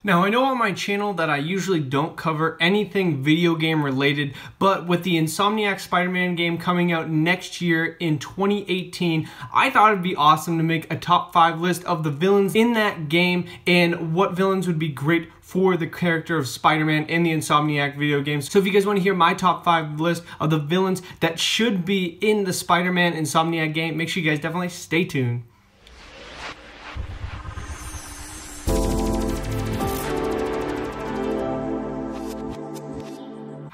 Now, I know on my channel that I usually don't cover anything video game related, but with the Insomniac Spider-Man game coming out next year in 2018, I thought it'd be awesome to make a top 5 list of the villains in that game and what villains would be great for the character of Spider-Man in the Insomniac video games. So if you guys want to hear my top 5 list of the villains that should be in the Spider-Man Insomniac game, make sure you guys definitely stay tuned.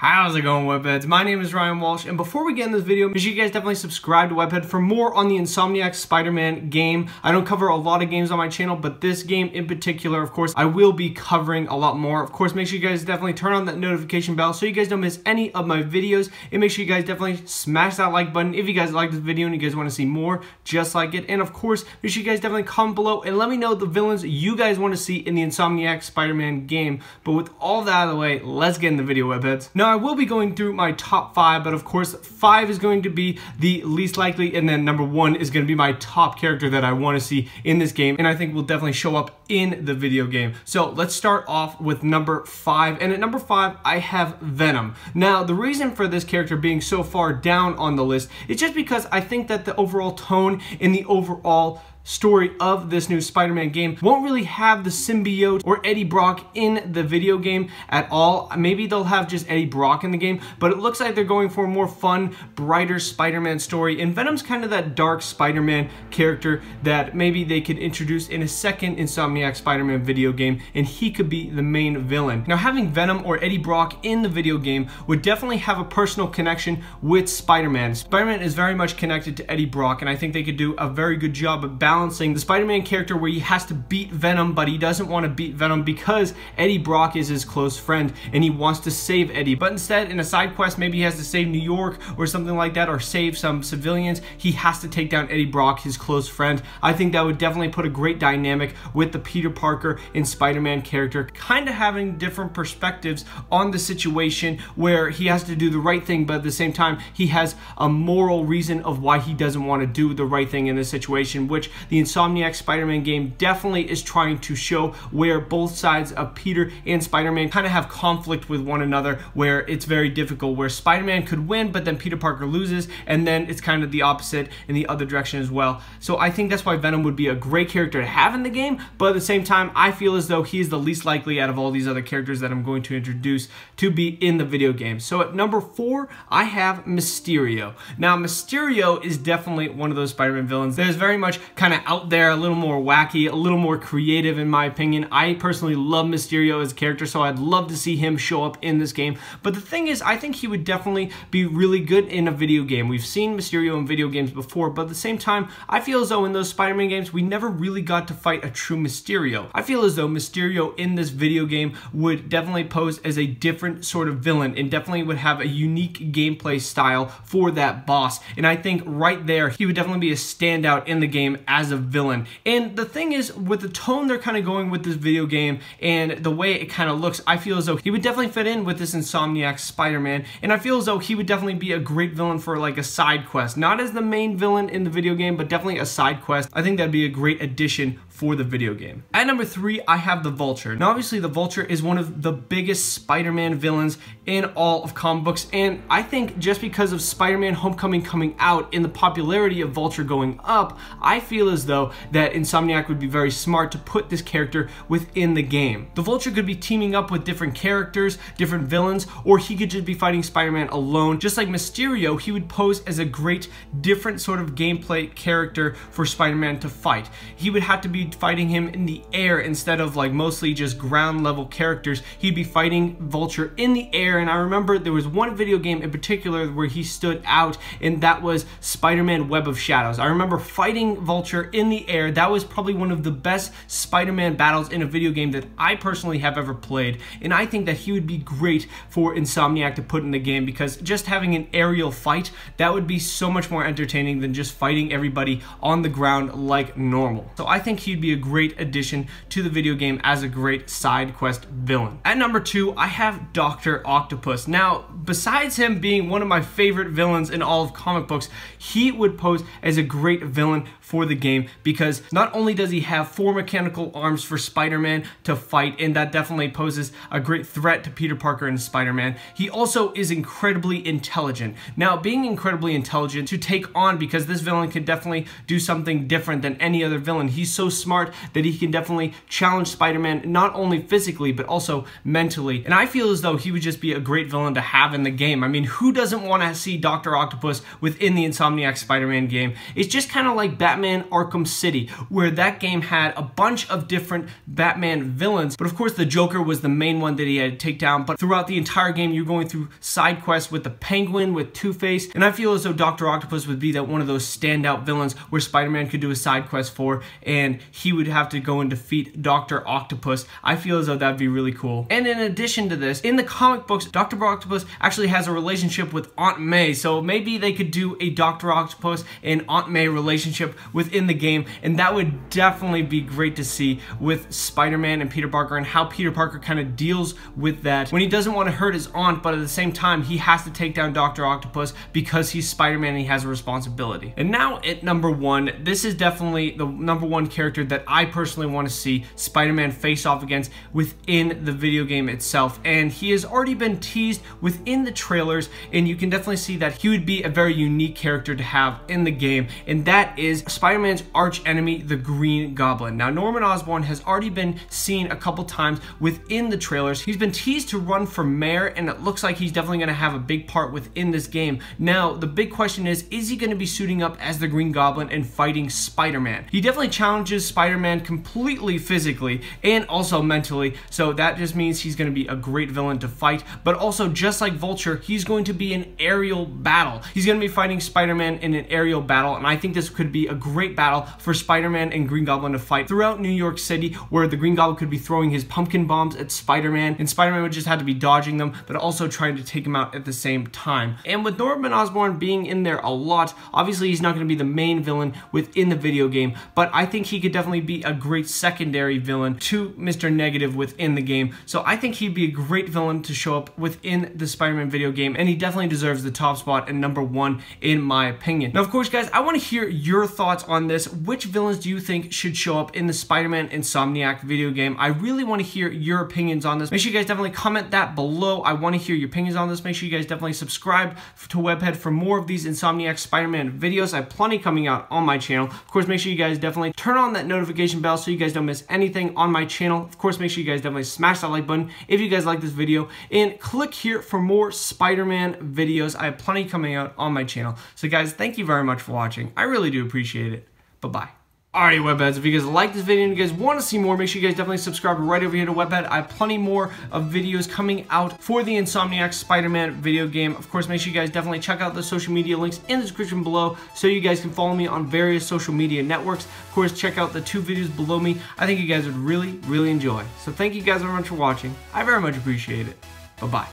How's it going, Webheads? My name is Ryan Walsh, and before we get in this video, make sure you guys definitely subscribe to Webhead for more on the Insomniac Spider-Man game. I don't cover a lot of games on my channel, but this game in particular, of course, I will be covering a lot more. Of course, make sure you guys definitely turn on that notification bell so you guys don't miss any of my videos, and make sure you guys definitely smash that like button if you guys like this video and you guys want to see more just like it. And of course, make sure you guys definitely comment below and let me know the villains you guys want to see in the Insomniac Spider-Man game. But with all that out of the way, let's get in the video, Webheads. Now, I will be going through my top 5, but of course 5 is going to be the least likely, and then number 1 is going to be my top character that I want to see in this game, and I think will definitely show up in the video game. So let's start off with number 5, and at number 5 I have Venom. Now, the reason for this character being so far down on the list is just because I think that the overall tone in the overall story of this new Spider-Man game won't really have the symbiote or Eddie Brock in the video game at all. Maybe they'll have just Eddie Brock in the game, but it looks like they're going for a more fun, brighter Spider-Man story, and Venom's kind of that dark Spider-Man character that maybe they could introduce in a second Insomniac Spider-Man video game, and he could be the main villain. Now, having Venom or Eddie Brock in the video game would definitely have a personal connection with Spider-Man. Spider-Man is very much connected to Eddie Brock, and I think they could do a very good job of balancing the Spider-Man character where he has to beat Venom, but he doesn't want to beat Venom because Eddie Brock is his close friend and he wants to save Eddie. But instead, in a side quest, maybe he has to save New York or something like that, or save some civilians. He has to take down Eddie Brock, his close friend. I think that would definitely put a great dynamic with the Peter Parker and Spider-Man character, kind of having different perspectives on the situation where he has to do the right thing, but at the same time, he has a moral reason of why he doesn't want to do the right thing in this situation, which the Insomniac Spider-Man game definitely is trying to show, where both sides of Peter and Spider-Man kind of have conflict with one another, where it's very difficult, where Spider-Man could win, but then Peter Parker loses, and then it's kind of the opposite in the other direction as well. So I think that's why Venom would be a great character to have in the game, but at the same time, I feel as though he is the least likely out of all these other characters that I'm going to introduce to be in the video game. So at number 4, I have Mysterio. Now, Mysterio is definitely one of those Spider-Man villains that is very much kind of out there, a little more wacky, a little more creative in my opinion. I personally love Mysterio as a character, so I'd love to see him show up in this game. But the thing is, I think he would definitely be really good in a video game. We've seen Mysterio in video games before, but at the same time, I feel as though in those Spider-Man games, we never really got to fight a true Mysterio. I feel as though Mysterio in this video game would definitely pose as a different sort of villain, and definitely would have a unique gameplay style for that boss. And I think right there, he would definitely be a standout in the game as a villain. And the thing is, with the tone they're kind of going with this video game and the way it kind of looks, I feel as though he would definitely fit in with this Insomniac Spider-Man, and I feel as though he would definitely be a great villain for like a side quest. Not as the main villain in the video game, but definitely a side quest. I think that'd be a great addition for the video game. At number 3, I have the Vulture. Now, obviously, the Vulture is one of the biggest Spider-Man villains in all of comic books, and I think just because of Spider-Man Homecoming coming out and the popularity of Vulture going up, I feel as though that Insomniac would be very smart to put this character within the game. The Vulture could be teaming up with different characters, different villains, or he could just be fighting Spider-Man alone. Just like Mysterio, he would pose as a great different sort of gameplay character for Spider-Man to fight. He would have to be fighting him in the air instead of like mostly just ground level characters. He'd be fighting Vulture in the air, and I remember there was one video game in particular where he stood out, and that was Spider-Man Web of Shadows. I remember fighting Vulture in the air. That was probably one of the best Spider-Man battles in a video game that I personally have ever played, and I think that he would be great for Insomniac to put in the game, because just having an aerial fight, that would be so much more entertaining than just fighting everybody on the ground like normal. So I think he'd be a great addition to the video game as a great side quest villain. At number 2, I have Dr. Octopus. Now, besides him being one of my favorite villains in all of comic books, he would pose as a great villain for the game, because not only does he have 4 mechanical arms for Spider-Man to fight, and that definitely poses a great threat to Peter Parker and Spider-Man, he also is incredibly intelligent. Now, being incredibly intelligent to take on, because this villain can definitely do something different than any other villain. He's so smart that he can definitely challenge Spider-Man not only physically but also mentally, and I feel as though he would just be a great villain to have in the game. I mean, who doesn't want to see Dr. Octopus within the Insomniac Spider-Man game? It's just kind of like Batman Arkham City, where that game had a bunch of different Batman villains, but of course the Joker was the main one that he had to take down. But throughout the entire game, you're going through side quests with the Penguin, with Two-Face, and I feel as though Dr. Octopus would be that one of those standout villains where Spider-Man could do a side quest for, and he would have to go and defeat Dr. Octopus. I feel as though that'd be really cool. And in addition to this, in the comic books, Dr. Octopus actually has a relationship with Aunt May, so maybe they could do a Dr. Octopus and Aunt May relationship within the game, and that would definitely be great to see with Spider-Man and Peter Parker, and how Peter Parker kind of deals with that when he doesn't want to hurt his aunt, but at the same time he has to take down Dr. Octopus because he's Spider-Man and he has a responsibility. And now at number 1, this is definitely the number 1 character that I personally want to see Spider-Man face off against within the video game itself, and he has already been teased within the trailers, and you can definitely see that he would be a very unique character to have in the game, and that is Spider-Man's arch enemy, the Green Goblin. Now, Norman Osborn has already been seen a couple times within the trailers. He's been teased to run for mayor, and it looks like he's definitely going to have a big part within this game. Now, the big question is he going to be suiting up as the Green Goblin and fighting Spider-Man? He definitely challenges Spider-Man completely physically and also mentally, so that just means he's going to be a great villain to fight. But also, just like Vulture, he's going to be an aerial battle. He's going to be fighting Spider-Man in an aerial battle, and I think this could be a great battle for Spider-Man and Green Goblin to fight throughout New York City, where the Green Goblin could be throwing his pumpkin bombs at Spider-Man, and Spider-Man would just have to be dodging them, but also trying to take him out at the same time. And with Norman Osborn being in there a lot, obviously he's not going to be the main villain within the video game, but I think he could definitely be a great secondary villain to Mr. Negative within the game. So I think he'd be a great villain to show up within the Spider-Man video game, and he definitely deserves the top spot and number 1 in my opinion. Now, of course, guys, I want to hear your thoughts on this. Which villains do you think should show up in the Spider-Man Insomniac video game? I really want to hear your opinions on this. Make sure you guys definitely comment that below. I want to hear your opinions on this. Make sure you guys definitely subscribe to Webhead for more of these Insomniac Spider-Man videos. I have plenty coming out on my channel. Of course, make sure you guys definitely turn on that notification bell so you guys don't miss anything on my channel. Of course, make sure you guys definitely smash that like button if you guys like this video, and click here for more Spider-Man videos. I have plenty coming out on my channel. So guys, thank you very much for watching. I really do appreciate it. Bye-bye. Alrighty, Webheads, if you guys like this video and you guys want to see more, make sure you guys definitely subscribe right over here to Webhead. I have plenty more of videos coming out for the Insomniac Spider-Man video game. Of course, make sure you guys definitely check out the social media links in the description below so you guys can follow me on various social media networks. Of course, check out the 2 videos below me. I think you guys would really, really enjoy. So thank you guys very much for watching. I very much appreciate it. Bye-bye.